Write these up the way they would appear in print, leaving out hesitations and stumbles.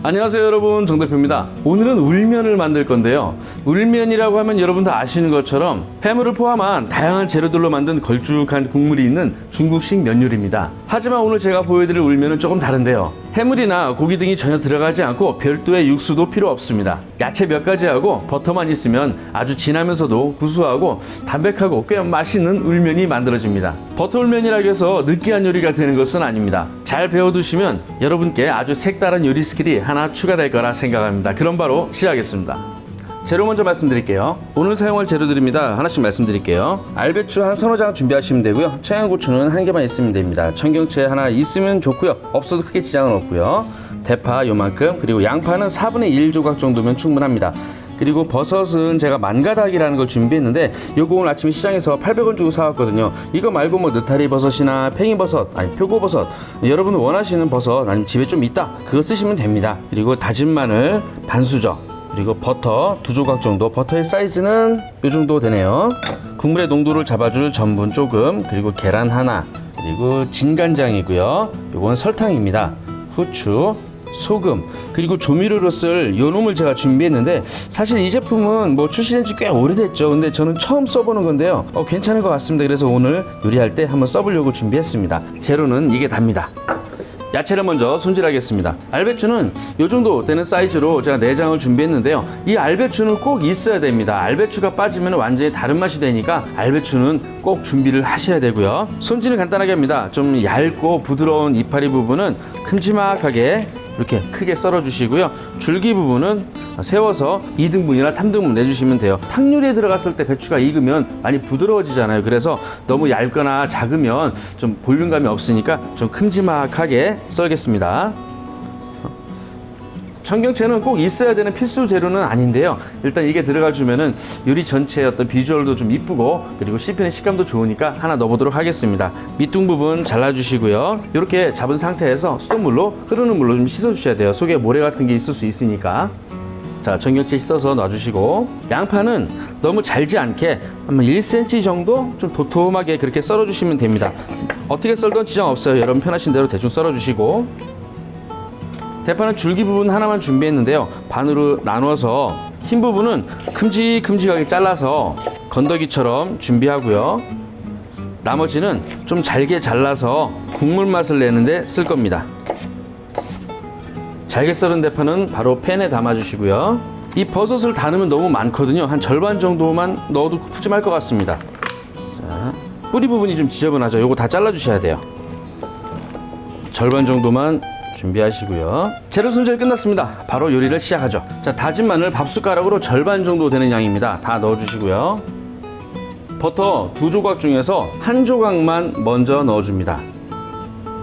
안녕하세요 여러분, 정대표입니다. 오늘은 울면을 만들 건데요. 울면이라고 하면 여러분 다 아시는 것처럼 해물을 포함한 다양한 재료들로 만든 걸쭉한 국물이 있는 중국식 면 요리입니다. 하지만 오늘 제가 보여드릴 울면은 조금 다른데요. 해물이나 고기 등이 전혀 들어가지 않고 별도의 육수도 필요 없습니다. 야채 몇 가지하고 버터만 있으면 아주 진하면서도 구수하고 담백하고 꽤 맛있는 울면이 만들어집니다. 버터 울면이라고 해서 느끼한 요리가 되는 것은 아닙니다. 잘 배워두시면 여러분께 아주 색다른 요리 스킬이 하나 추가될 거라 생각합니다. 그럼 바로 시작하겠습니다. 재료 먼저 말씀드릴게요. 오늘 사용할 재료들입니다. 하나씩 말씀드릴게요. 알배추 한 서너 장 준비하시면 되고요. 청양고추는 한 개만 있으면 됩니다. 청경채 하나 있으면 좋고요. 없어도 크게 지장은 없고요. 대파 요만큼, 그리고 양파는 4분의 1 조각 정도면 충분합니다. 그리고 버섯은 제가 만가닥이라는 걸 준비했는데 요거 오늘 아침에 시장에서 800원 주고 사왔거든요. 이거 말고 뭐 느타리 버섯이나 팽이버섯, 아니 표고버섯, 여러분 원하시는 버섯 아니면 집에 좀 있다 그거 쓰시면 됩니다. 그리고 다진 마늘 반 수저, 그리고 버터 2조각 정도. 버터의 사이즈는 요 정도 되네요. 국물의 농도를 잡아줄 전분 조금, 그리고 계란 하나, 그리고 진간장이고요. 요건 설탕입니다. 후추, 소금, 그리고 조미료로 쓸 요 놈을 제가 준비했는데 사실 이 제품은 뭐 출시된 지 꽤 오래됐죠. 근데 저는 처음 써보는 건데요. 괜찮은 것 같습니다. 그래서 오늘 요리할 때 한번 써보려고 준비했습니다. 재료는 이게 답니다. 야채를 먼저 손질하겠습니다. 알배추는 요 정도 되는 사이즈로 제가 4장을 준비했는데요. 이 알배추는 꼭 있어야 됩니다. 알배추가 빠지면 완전히 다른 맛이 되니까 알배추는 꼭 준비를 하셔야 되고요. 손질은 간단하게 합니다. 좀 얇고 부드러운 이파리 부분은 큼지막하게 이렇게 크게 썰어 주시고요. 줄기 부분은 세워서 2등분이나 3등분 내주시면 돼요. 탕 요리에 들어갔을 때 배추가 익으면 많이 부드러워지잖아요. 그래서 너무 얇거나 작으면 좀 볼륨감이 없으니까 좀 큼지막하게 썰겠습니다. 청경채는 꼭 있어야 되는 필수 재료는 아닌데요. 일단 이게 들어가주면은 요리 전체의 어떤 비주얼도 좀 이쁘고, 그리고 씹히는 식감도 좋으니까 하나 넣어보도록 하겠습니다. 밑둥 부분 잘라주시고요. 이렇게 잡은 상태에서 수돗물로, 흐르는 물로 좀 씻어주셔야 돼요. 속에 모래 같은 게 있을 수 있으니까. 자, 청경채 씻어서 놔주시고, 양파는 너무 잘지 않게 한 1cm 정도 좀 도톰하게 그렇게 썰어주시면 됩니다. 어떻게 썰건 지장 없어요. 여러분 편하신 대로 대충 썰어주시고, 대파는 줄기 부분 하나만 준비했는데요. 반으로 나눠서 흰 부분은 큼직큼직하게 잘라서 건더기처럼 준비하고요. 나머지는 좀 잘게 잘라서 국물 맛을 내는데 쓸 겁니다. 잘게 썰은 대파는 바로 팬에 담아주시고요. 이 버섯을 다 넣으면 너무 많거든요. 한 절반 정도만 넣어도 푸짐할 것 같습니다. 자, 뿌리 부분이 좀 지저분하죠. 요거 다 잘라주셔야 돼요. 절반 정도만 준비하시고요. 재료 손질 끝났습니다. 바로 요리를 시작하죠. 자, 다진 마늘 밥숟가락으로 절반 정도 되는 양입니다. 다 넣어주시고요. 버터 2조각 중에서 1조각만 먼저 넣어줍니다.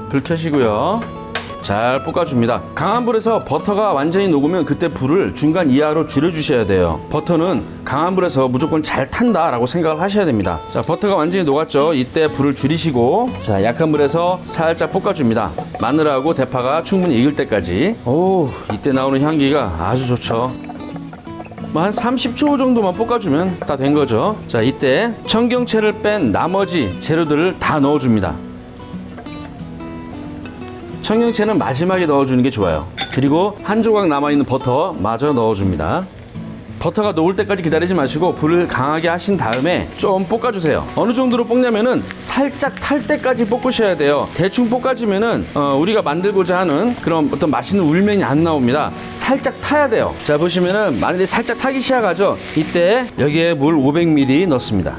불 켜시고요. 잘 볶아줍니다. 강한 불에서 버터가 완전히 녹으면 그때 불을 중간 이하로 줄여주셔야 돼요. 버터는 강한 불에서 무조건 잘 탄다라고 생각을 하셔야 됩니다. 자, 버터가 완전히 녹았죠. 이때 불을 줄이시고, 자, 약한 불에서 살짝 볶아줍니다. 마늘하고 대파가 충분히 익을 때까지. 오, 이때 나오는 향기가 아주 좋죠. 뭐 한 30초 정도만 볶아주면 다 된 거죠. 자, 이때 청경채를 뺀 나머지 재료들을 다 넣어줍니다. 청경채는 마지막에 넣어주는 게 좋아요. 그리고 1조각 남아있는 버터 마저 넣어줍니다. 버터가 녹을 때까지 기다리지 마시고 불을 강하게 하신 다음에 좀 볶아주세요. 어느 정도로 볶냐면은 살짝 탈 때까지 볶으셔야 돼요. 대충 볶아주면은 우리가 만들고자 하는 그런 어떤 맛있는 울면이 안 나옵니다. 살짝 타야 돼요. 자, 보시면은 마늘이 살짝 타기 시작하죠. 이때 여기에 물 500ml 넣습니다.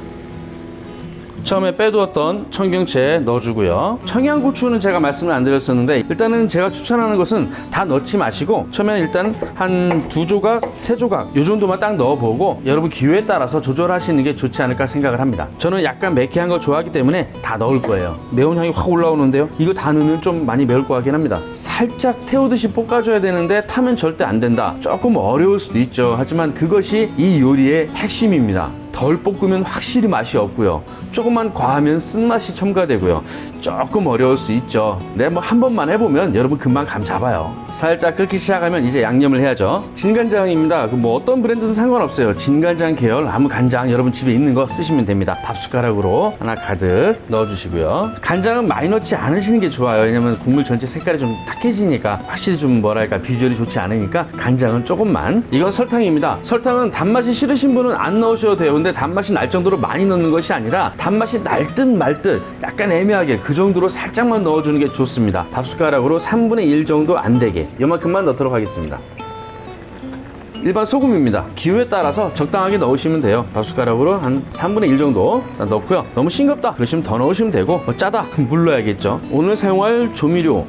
처음에 빼두었던 청경채 넣어주고요. 청양고추는 제가 말씀을 안 드렸었는데 일단은 제가 추천하는 것은 다 넣지 마시고 처음에는 일단 한 2조각, 3조각 요 정도만 딱 넣어보고 여러분 기호에 따라서 조절하시는 게 좋지 않을까 생각을 합니다. 저는 약간 매캐한 걸 좋아하기 때문에 다 넣을 거예요. 매운 향이 확 올라오는데요. 이거 다 넣으면 좀 많이 매울 것 같긴 합니다. 살짝 태우듯이 볶아줘야 되는데 타면 절대 안 된다. 조금 어려울 수도 있죠. 하지만 그것이 이 요리의 핵심입니다. 덜 볶으면 확실히 맛이 없고요. 조금만 과하면 쓴맛이 첨가되고요. 조금 어려울 수 있죠. 네, 뭐 한 번만 해보면 여러분 금방 감 잡아요. 살짝 끓기 시작하면 이제 양념을 해야죠. 진간장입니다. 뭐 어떤 브랜드든 상관없어요. 진간장 계열 아무 간장 여러분 집에 있는 거 쓰시면 됩니다. 밥 숟가락으로 하나 가득 넣어주시고요. 간장은 많이 넣지 않으시는 게 좋아요. 왜냐면 국물 전체 색깔이 좀 탁해지니까 확실히 좀 뭐랄까 비주얼이 좋지 않으니까 간장은 조금만. 이건 설탕입니다. 설탕은 단맛이 싫으신 분은 안 넣으셔도 돼요. 근데 단맛이 날 정도로 많이 넣는 것이 아니라 단맛이 날 듯 말 듯 약간 애매하게 그 정도로 살짝만 넣어주는 게 좋습니다. 밥 숟가락으로 3분의 1 정도 안 되게 요만큼만 넣도록 하겠습니다. 일반 소금입니다. 기호에 따라서 적당하게 넣으시면 돼요. 밥 숟가락으로 한 3분의 1 정도 넣고요. 너무 싱겁다 그러시면 더 넣으시면 되고, 뭐 짜다 그럼 물 넣어야겠죠. 오늘 사용할 조미료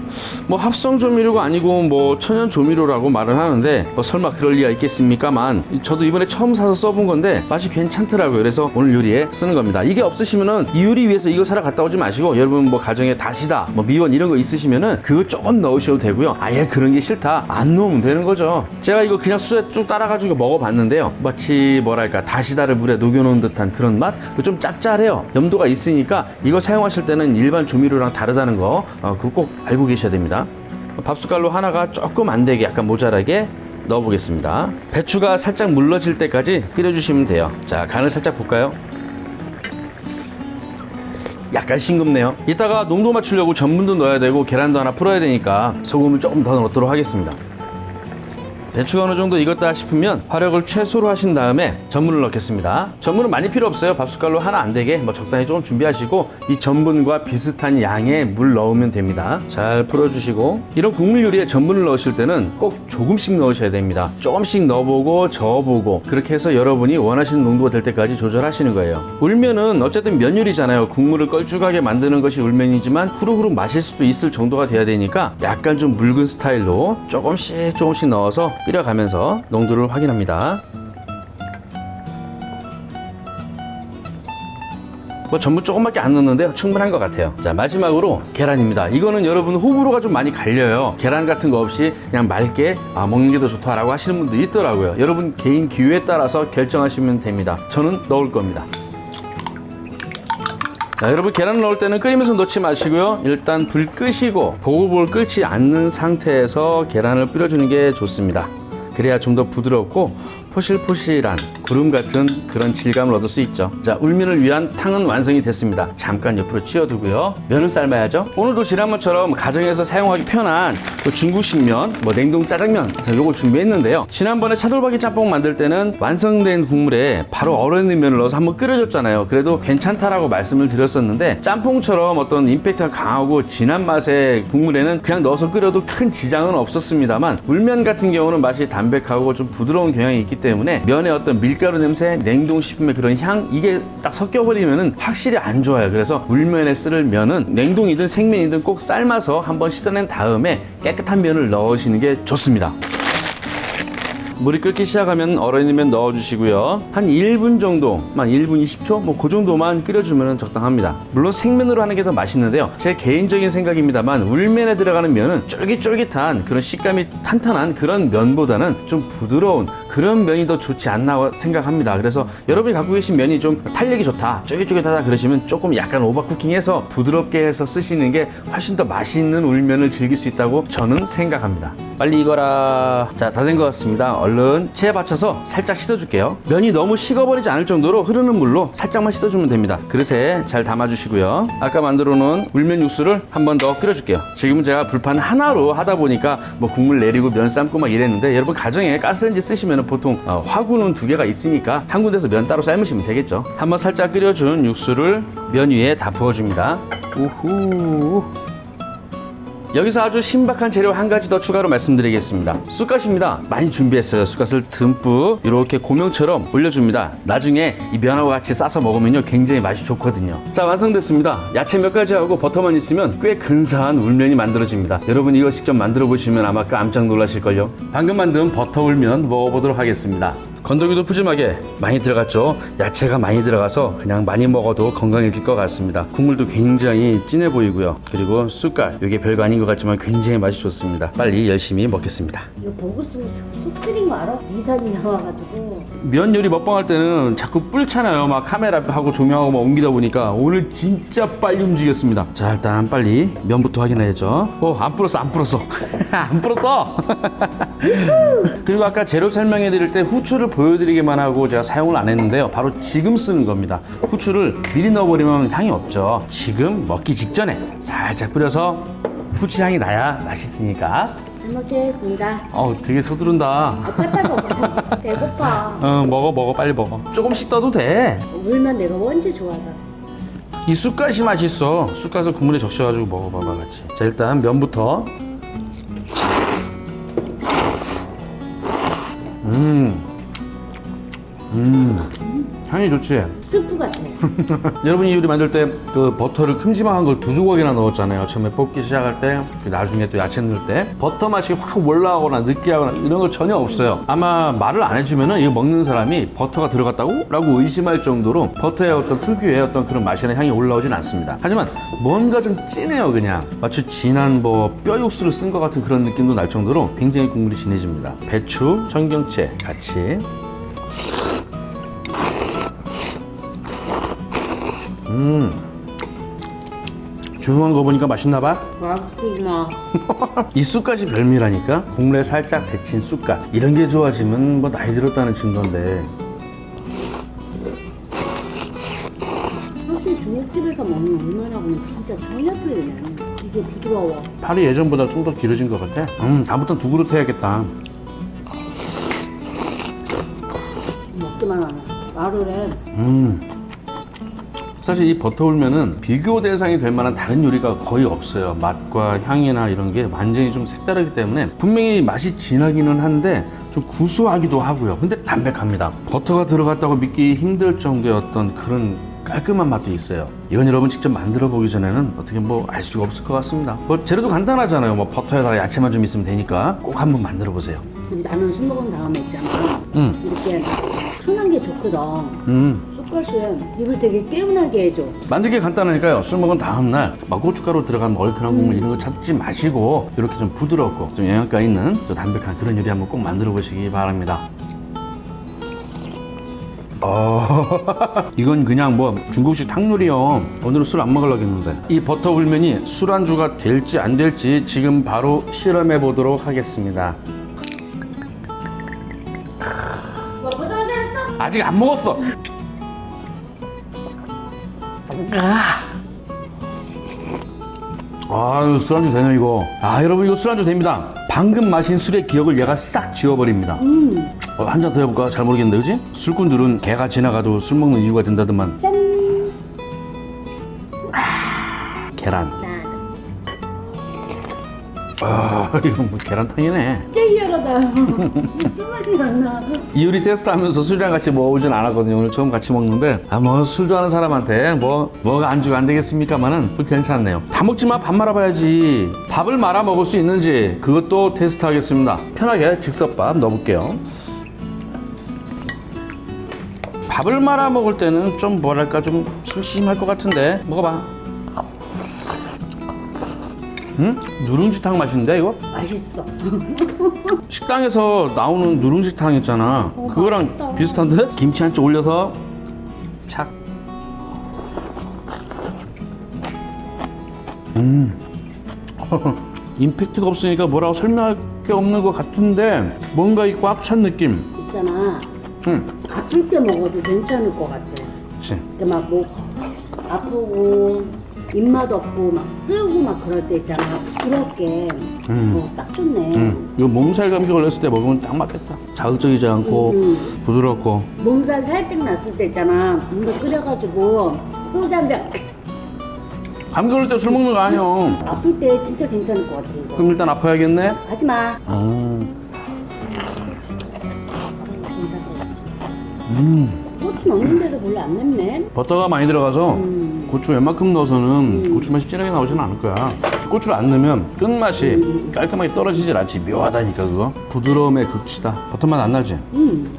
뭐 합성 조미료가 아니고 뭐 천연 조미료라고 말을 하는데 뭐 설마 그럴 리가 있겠습니까만, 저도 이번에 처음 사서 써본 건데 맛이 괜찮더라고요. 그래서 오늘 요리에 쓰는 겁니다. 이게 없으시면은 이 요리 위해서 이거 사러 갔다 오지 마시고, 여러분 뭐 가정에 다시다 뭐 미원 이런 거 있으시면은 그거 조금 넣으셔도 되고요. 아예 그런 게 싫다 안 넣으면 되는 거죠. 제가 이거 그냥 수에 쭉 따라가지고 먹어봤는데요. 마치 뭐랄까 다시다를 물에 녹여놓은 듯한 그런 맛? 좀 짭짤해요. 염도가 있으니까 이거 사용하실 때는 일반 조미료랑 다르다는 거 그거 꼭 알고 계셔야 됩니다. 밥숟갈로 하나가 조금 안 되게 약간 모자라게 넣어보겠습니다. 배추가 살짝 물러질 때까지 끓여주시면 돼요. 자, 간을 살짝 볼까요? 약간 싱겁네요. 이따가 농도 맞추려고 전분도 넣어야 되고 계란도 하나 풀어야 되니까 소금을 조금 더 넣도록 하겠습니다. 배추가 어느 정도 익었다 싶으면 화력을 최소로 하신 다음에 전분을 넣겠습니다. 전분은 많이 필요 없어요. 밥숟갈로 하나 안 되게 뭐 적당히 조금 준비하시고 이 전분과 비슷한 양의 물 넣으면 됩니다. 잘 풀어주시고, 이런 국물 요리에 전분을 넣으실 때는 꼭 조금씩 넣으셔야 됩니다. 조금씩 넣어보고 저어보고 그렇게 해서 여러분이 원하시는 농도가 될 때까지 조절하시는 거예요. 울면은 어쨌든 면 요리잖아요. 국물을 걸쭉하게 만드는 것이 울면이지만 후루후루 마실 수도 있을 정도가 돼야 되니까 약간 좀 묽은 스타일로 조금씩 넣어서 끓여가면서 농도를 확인합니다. 뭐 전분 조금밖에 안 넣었는데요. 충분한 것 같아요. 자, 마지막으로 계란입니다. 이거는 여러분 호불호가 좀 많이 갈려요. 계란 같은 거 없이 그냥 맑게 먹는 게 더 좋다라고 하시는 분도 있더라고요. 여러분 개인 기호에 따라서 결정하시면 됩니다. 저는 넣을 겁니다. 자, 여러분 계란을 넣을 때는 끓이면서 넣지 마시고요. 일단 불 끄시고 보글보글 끓지 않는 상태에서 계란을 뿌려주는 게 좋습니다. 그래야 좀 더 부드럽고 포실포실한 구름 같은 그런 질감을 얻을 수 있죠. 자, 울면을 위한 탕은 완성이 됐습니다. 잠깐 옆으로 치워두고요. 면을 삶아야죠. 오늘도 지난번처럼 가정에서 사용하기 편한 중국식 면, 뭐 냉동 짜장면, 요거 준비했는데요. 지난번에 차돌박이 짬뽕 만들 때는 완성된 국물에 바로 얼어있는 면을 넣어서 한번 끓여줬잖아요. 그래도 괜찮다라고 말씀을 드렸었는데, 짬뽕처럼 어떤 임팩트가 강하고 진한 맛의 국물에는 그냥 넣어서 끓여도 큰 지장은 없었습니다만, 울면 같은 경우는 맛이 담백하고 좀 부드러운 경향이 있기 때문에 면의 어떤 밀가루 냄새, 냉동식품의 그런 향, 이게 딱 섞여버리면은 확실히 안 좋아요. 그래서 울면에 쓸 면은 냉동이든 생면이든 꼭 삶아서 한번 씻어낸 다음에 깨끗한 면을 넣으시는 게 좋습니다. 물이 끓기 시작하면 얼어있는 면 넣어주시고요. 한 1분 정도만, 1분 20초? 뭐 그 정도만 끓여주면 적당합니다. 물론 생면으로 하는 게 더 맛있는데요. 제 개인적인 생각입니다만 울면에 들어가는 면은 쫄깃쫄깃한 그런 식감이 탄탄한 그런 면보다는 좀 부드러운 그런 면이 더 좋지 않나 생각합니다. 그래서 여러분이 갖고 계신 면이 좀 탄력이 좋다, 쫄깃쫄깃하다 그러시면 조금 약간 오버쿠킹해서 부드럽게 해서 쓰시는 게 훨씬 더 맛있는 울면을 즐길 수 있다고 저는 생각합니다. 빨리 익어라. 자, 다 된 것 같습니다. 얼른 체에 받쳐서 살짝 씻어줄게요. 면이 너무 식어버리지 않을 정도로 흐르는 물로 살짝만 씻어주면 됩니다. 그릇에 잘 담아주시고요. 아까 만들어 놓은 울면 육수를 한 번 더 끓여줄게요. 지금은 제가 불판 하나로 하다 보니까 뭐 국물 내리고 면 삶고 막 이랬는데, 여러분 가정에 가스레인지 쓰시면 보통 화구는 2개가 있으니까 한 군데서 면 따로 삶으시면 되겠죠. 한번 살짝 끓여준 육수를 면 위에 다 부어줍니다. 우후. 여기서 아주 신박한 재료 한 가지 더 추가로 말씀드리겠습니다. 쑥갓입니다. 많이 준비했어요. 쑥갓을 듬뿍 이렇게 고명처럼 올려줍니다. 나중에 이 면하고 같이 싸서 먹으면요 굉장히 맛이 좋거든요. 자, 완성됐습니다. 야채 몇 가지 하고 버터만 있으면 꽤 근사한 울면이 만들어집니다. 여러분 이거 직접 만들어 보시면 아마 깜짝 놀라실걸요. 방금 만든 버터 울면 먹어보도록 하겠습니다. 건더기도 푸짐하게 많이 들어갔죠. 야채가 많이 들어가서 그냥 많이 먹어도 건강해질 것 같습니다. 국물도 굉장히 진해 보이고요. 그리고 쑥갓, 이게 별거 아닌 것 같지만 굉장히 맛이 좋습니다. 빨리 열심히 먹겠습니다. 이거 보고 쑥 쓰린 거 알아? 위산이 나와가지고 면 요리 먹방할 때는 자꾸 뿔잖아요. 막 카메라 앞하고 조명하고 막 옮기다 보니까 오늘 진짜 빨리 움직였습니다. 자, 일단 빨리 면부터 확인해야죠. 안 불었어, 안 불었어. 안 불었어. 그리고 아까 재료 설명해 드릴 때 후추를 보여드리기만 하고 제가 사용을 안 했는데요. 바로 지금 쓰는 겁니다. 후추를 미리 넣어버리면 향이 없죠. 지금 먹기 직전에 살짝 뿌려서 후추 향이 나야 맛있으니까. 잘 먹겠습니다. 되게 서두른다. 빨리 먹어. 배고파. 먹어, 빨리 먹어. 조금씩 떠도 돼. 울면 내가 원체 좋아하잖아. 이 쑥갓이 맛있어. 쑥갓을 국물에 적셔가지고 먹어봐봐 같이. 자, 일단 면부터. 향이 좋지? 스프 같아. 여러분이 요리 만들 때 그 버터를 큼지막한 걸 2조각이나 넣었잖아요. 처음에 볶기 시작할 때, 나중에 또 야채 넣을 때 버터 맛이 확 올라오거나 느끼하거나 이런 거 전혀 없어요. 아마 말을 안 해주면은 이거 먹는 사람이 버터가 들어갔다고? 라고 의심할 정도로 버터의 어떤 특유의 어떤 그런 맛이나 향이 올라오진 않습니다. 하지만 뭔가 좀 진해요. 그냥 마치 진한 뼈 육수를 쓴 것 같은 그런 느낌도 날 정도로 굉장히 국물이 진해집니다. 배추, 청경채 같이. 조용한 거 보니까 맛있나 봐? 맛있구나. 이 쑥갓이 별미라니까? 국물에 살짝 데친 쑥갓. 이런 게 좋아지면 나이 들었다는 증거인데. 확실히 중국집에서 먹는 울면하고는 진짜 전혀 틀리네. 이게 부드러워. 팔이 예전보다 좀 더 길어진 것 같아. 다음부터는 2그릇 해야겠다. 먹기만 하네. 말을 해. 사실 이 버터 울면은 비교 대상이 될 만한 다른 요리가 거의 없어요. 맛과 향이나 이런 게 완전히 좀 색다르기 때문에 분명히 맛이 진하기는 한데 좀 구수하기도 하고요. 근데 담백합니다. 버터가 들어갔다고 믿기 힘들 정도의 어떤 그런 깔끔한 맛도 있어요. 이건 여러분 직접 만들어 보기 전에는 어떻게 알 수가 없을 것 같습니다. 재료도 간단하잖아요. 버터에다가 야채만 좀 있으면 되니까 꼭 한번 만들어 보세요. 나는 술 먹은 다음에 있잖아. 이렇게 순한 게 좋거든. 쑥갓이 입을 되게 개운하게 해줘. 만들기 간단하니까요. 술 먹은 다음날 고춧가루 들어간 얼큰한 국물 이런 거 찾지 마시고 이렇게 좀 부드럽고 좀 영양가 있는 좀 담백한 그런 요리 한번 꼭 만들어 보시기 바랍니다. 이건 그냥 중국식 탕요리요. 오늘은 술 안 먹으려고 했는데 이 버터 불면이 술안주가 될지 안 될지 지금 바로 실험해 보도록 하겠습니다. 아직 안 먹었어. 술안주 되네 이거. 여러분 이거 술안주 됩니다. 방금 마신 술의 기억을 얘가 싹 지워버립니다. 한 잔 더 해볼까? 잘 모르겠는데 그지? 술꾼들은 개가 지나가도 술 먹는 이유가 된다더만. 짠! 계란. 이거 계란탕이네. 젤리하다. 무슨 맛이 안 나. 이 요리 테스트하면서 술이랑 같이 먹어보진 않았거든요. 오늘 처음 같이 먹는데 술 좋아하는 사람한테 뭐가 안주가 안 되겠습니까만은 괜찮네요. 다 먹지마. 밥 말아봐야지. 밥을 말아 먹을 수 있는지 그것도 테스트하겠습니다. 편하게 즉석밥 넣어볼게요. 밥을 말아 먹을 때는 좀 좀 심심할 것 같은데 먹어봐. 누룽지탕 맛인데 이거? 맛있어. 식당에서 나오는 누룽지탕 있잖아. 그거랑 맛있다. 비슷한데? 김치 한 쪽 올려서 착. 임팩트가 없으니까 뭐라고 설명할 게 없는 것 같은데 뭔가 이 꽉 찬 느낌. 있잖아. 아플 때 먹어도 괜찮을 것 같아. 그치. 목 아프고 입맛 없고 쓰고 그럴 때 있잖아. 그렇게 딱 좋네. 이거 몸살 감기 걸렸을 때 먹으면 딱 맞겠다. 자극적이지 않고 부드럽고. 몸살 살짝 났을 때 있잖아. 이거 끓여가지고 소주 한 잔. 감기 걸릴 때 술 먹는 거 아니야. 아플 때 진짜 괜찮을 것 같아 이거. 그럼 일단 아파야겠네. 하지마. 고추 넣는데도 별로 안 맵네. 버터가 많이 들어가서 고추 웬만큼 넣어서는 고추 맛이 진하게 나오지는 않을 거야. 고추를 안 넣으면 끝맛이 깔끔하게 떨어지질 않지. 묘하다니까 그거. 부드러움의 극치다. 버터 맛 안 나지?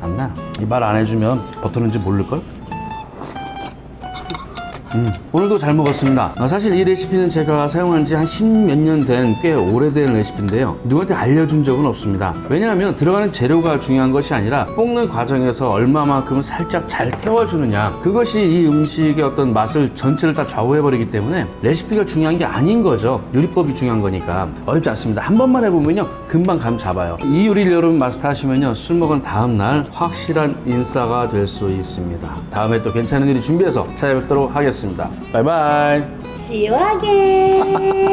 안 나. 이 말 안 해주면 버터는지 모를걸? 오늘도 잘 먹었습니다. 사실 이 레시피는 제가 사용한 지 한 10몇 년 된 꽤 오래된 레시피인데요. 누구한테 알려준 적은 없습니다. 왜냐하면 들어가는 재료가 중요한 것이 아니라 볶는 과정에서 얼마만큼 살짝 잘 태워주느냐, 그것이 이 음식의 어떤 맛을 전체를 다 좌우해버리기 때문에 레시피가 중요한 게 아닌 거죠. 요리법이 중요한 거니까. 어렵지 않습니다. 한 번만 해보면요 금방 감 잡아요. 이 요리를 여러분 마스터하시면요 술 먹은 다음날 확실한 인싸가 될 수 있습니다. 다음에 또 괜찮은 요리 준비해서 찾아뵙도록 하겠습니다. 바이바이. 시원하게.